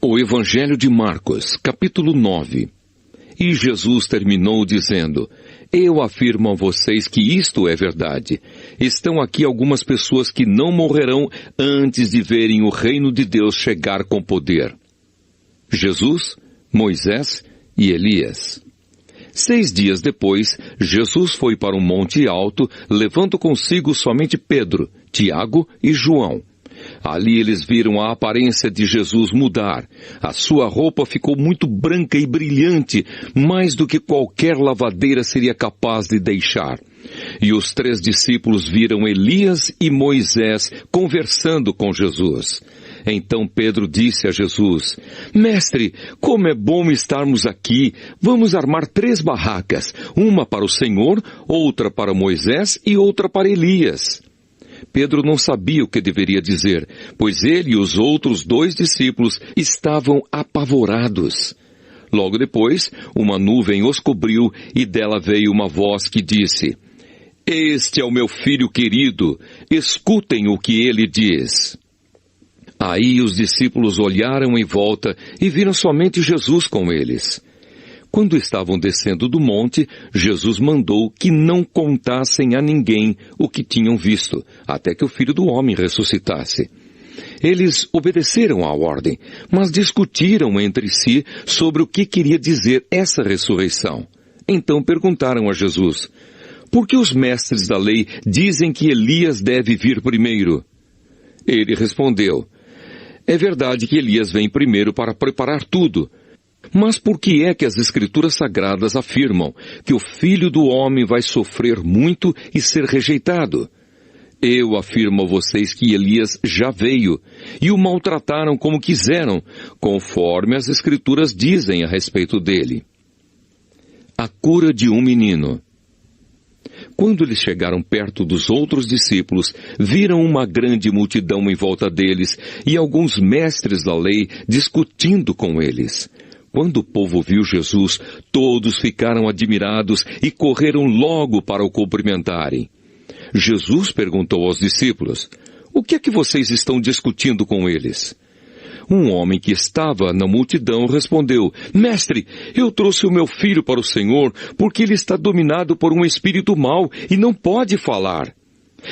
O Evangelho de Marcos, capítulo 9. E Jesus terminou dizendo: Eu afirmo a vocês que isto é verdade. Estão aqui algumas pessoas que não morrerão antes de verem o reino de Deus chegar com poder. Jesus, Moisés e Elias. 6 dias depois, Jesus foi para um monte alto, levando consigo somente Pedro, Tiago e João. Ali eles viram a aparência de Jesus mudar. A sua roupa ficou muito branca e brilhante, mais do que qualquer lavadeira seria capaz de deixar. E os 3 discípulos viram Elias e Moisés conversando com Jesus. Então Pedro disse a Jesus: Mestre, como é bom estarmos aqui. Vamos armar 3 barracas, uma para o Senhor, outra para Moisés e outra para Elias. Pedro não sabia o que deveria dizer, pois ele e os outros 2 discípulos estavam apavorados. Logo depois, uma nuvem os cobriu e dela veio uma voz que disse: Este é o meu filho querido, escutem o que ele diz. Aí os discípulos olharam em volta e viram somente Jesus com eles. Quando estavam descendo do monte, Jesus mandou que não contassem a ninguém o que tinham visto, até que o Filho do Homem ressuscitasse. Eles obedeceram à ordem, mas discutiram entre si sobre o que queria dizer essa ressurreição. Então perguntaram a Jesus: Por que os mestres da lei dizem que Elias deve vir primeiro? Ele respondeu: É verdade que Elias vem primeiro para preparar tudo. Mas por que é que as Escrituras Sagradas afirmam que o Filho do Homem vai sofrer muito e ser rejeitado? Eu afirmo a vocês que Elias já veio, e o maltrataram como quiseram, conforme as Escrituras dizem a respeito dele. A cura de um menino. Quando eles chegaram perto dos outros discípulos, viram uma grande multidão em volta deles e alguns mestres da lei discutindo com eles. Quando o povo viu Jesus, todos ficaram admirados e correram logo para o cumprimentarem. Jesus perguntou aos discípulos: O que é que vocês estão discutindo com eles? Um homem que estava na multidão respondeu: Mestre, eu trouxe o meu filho para o Senhor, porque ele está dominado por um espírito mau e não pode falar.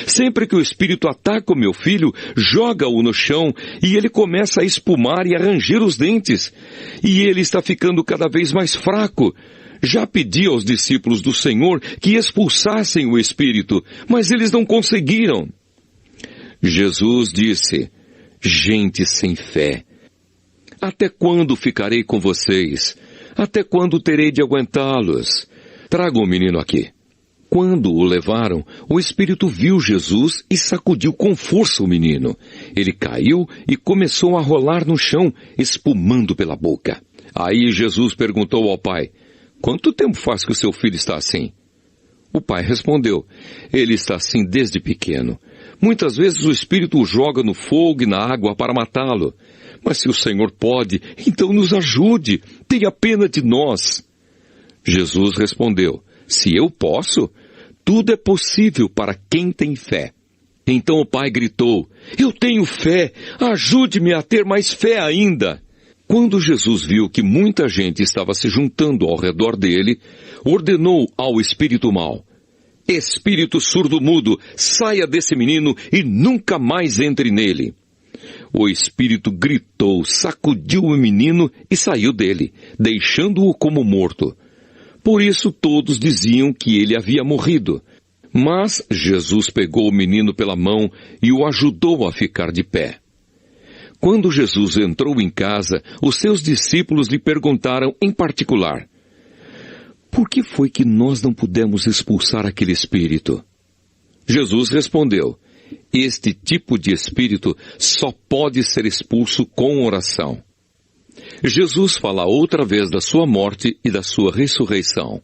Sempre que o espírito ataca o meu filho, joga-o no chão e ele começa a espumar e a ranger os dentes. E ele está ficando cada vez mais fraco. Já pedi aos discípulos do Senhor que expulsassem o espírito, mas eles não conseguiram. Jesus disse: Gente sem fé, até quando ficarei com vocês? Até quando terei de aguentá-los? Tragam o menino aqui. Quando o levaram, o espírito viu Jesus e sacudiu com força o menino. Ele caiu e começou a rolar no chão, espumando pela boca. Aí Jesus perguntou ao pai: Quanto tempo faz que o seu filho está assim? O pai respondeu: Ele está assim desde pequeno. Muitas vezes o espírito o joga no fogo e na água para matá-lo. Mas se o Senhor pode, então nos ajude. Tenha pena de nós. Jesus respondeu: Se eu posso, tudo é possível para quem tem fé. Então o pai gritou: Eu tenho fé, ajude-me a ter mais fé ainda. Quando Jesus viu que muita gente estava se juntando ao redor dele, ordenou ao espírito mau: Espírito surdo-mudo, saia desse menino e nunca mais entre nele. O espírito gritou, sacudiu o menino e saiu dele, deixando-o como morto. Por isso todos diziam que ele havia morrido. Mas Jesus pegou o menino pela mão e o ajudou a ficar de pé. Quando Jesus entrou em casa, os seus discípulos lhe perguntaram em particular: Por que foi que nós não pudemos expulsar aquele espírito? Jesus respondeu: Este tipo de espírito só pode ser expulso com oração. Jesus fala outra vez da sua morte e da sua ressurreição.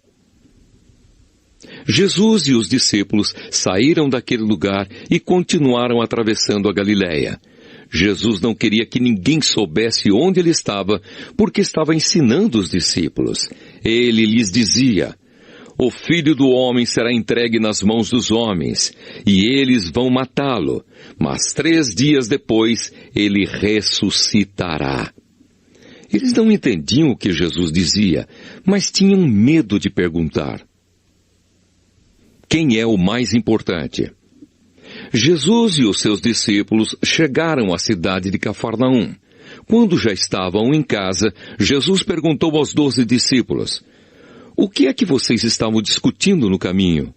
Jesus e os discípulos saíram daquele lugar e continuaram atravessando a Galileia. Jesus não queria que ninguém soubesse onde ele estava, porque estava ensinando os discípulos. Ele lhes dizia: O Filho do Homem será entregue nas mãos dos homens, e eles vão matá-lo, mas 3 dias depois ele ressuscitará. Eles não entendiam o que Jesus dizia, mas tinham medo de perguntar. Quem é o mais importante? Jesus e os seus discípulos chegaram à cidade de Cafarnaum. Quando já estavam em casa, Jesus perguntou aos 12 discípulos: "O que é que vocês estavam discutindo no caminho?"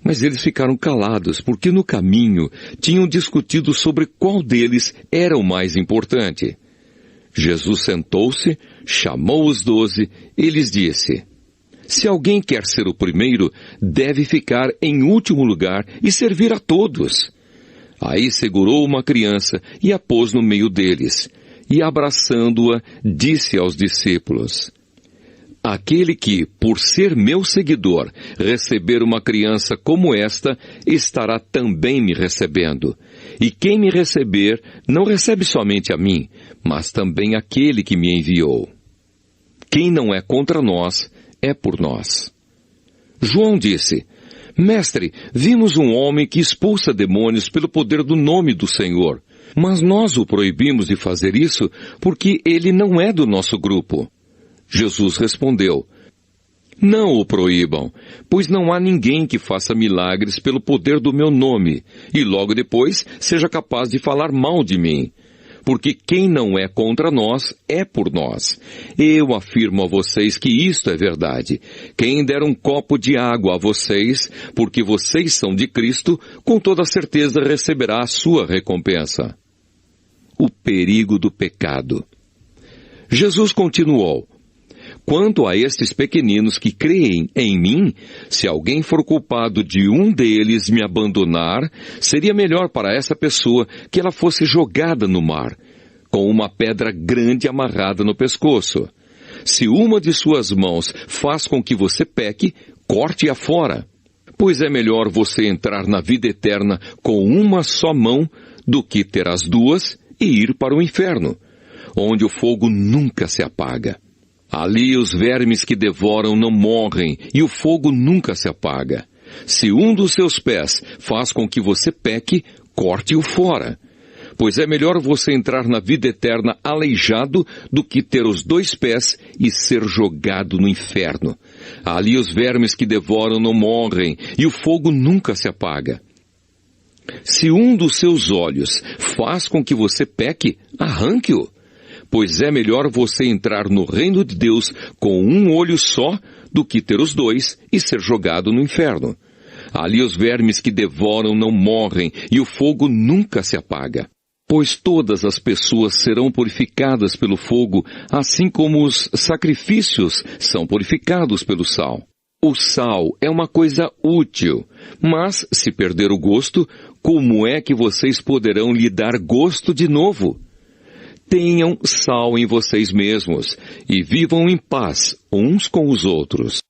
Mas eles ficaram calados, porque no caminho tinham discutido sobre qual deles era o mais importante. Jesus sentou-se, chamou os 12 e lhes disse: "Se alguém quer ser o primeiro, deve ficar em último lugar e servir a todos." Aí segurou uma criança e a pôs no meio deles, e abraçando-a, disse aos discípulos: "Aquele que, por ser meu seguidor, receber uma criança como esta, estará também me recebendo. E quem me receber, não recebe somente a mim, mas também aquele que me enviou. Quem não é contra nós, é por nós." João disse: "Mestre, vimos um homem que expulsa demônios pelo poder do nome do Senhor, mas nós o proibimos de fazer isso porque ele não é do nosso grupo." Jesus respondeu: "Não o proíbam, pois não há ninguém que faça milagres pelo poder do meu nome, e logo depois seja capaz de falar mal de mim. Porque quem não é contra nós, é por nós. Eu afirmo a vocês que isto é verdade. Quem der um copo de água a vocês, porque vocês são de Cristo, com toda certeza receberá a sua recompensa." O perigo do pecado. Jesus continuou: "Quanto a estes pequeninos que creem em mim, se alguém for culpado de um deles me abandonar, seria melhor para essa pessoa que ela fosse jogada no mar, com uma pedra grande amarrada no pescoço. Se uma de suas mãos faz com que você peque, corte-a fora. Pois é melhor você entrar na vida eterna com uma só mão do que ter as duas e ir para o inferno, onde o fogo nunca se apaga. Ali os vermes que devoram não morrem e o fogo nunca se apaga. Se um dos seus pés faz com que você peque, corte-o fora. Pois é melhor você entrar na vida eterna aleijado do que ter os 2 pés e ser jogado no inferno. Ali os vermes que devoram não morrem e o fogo nunca se apaga. Se um dos seus olhos faz com que você peque, arranque-o. Pois é melhor você entrar no reino de Deus com um olho só do que ter os 2 e ser jogado no inferno. Ali os vermes que devoram não morrem e o fogo nunca se apaga. Pois todas as pessoas serão purificadas pelo fogo, assim como os sacrifícios são purificados pelo sal. O sal é uma coisa útil, mas se perder o gosto, como é que vocês poderão lhe dar gosto de novo? Tenham sal em vocês mesmos e vivam em paz uns com os outros."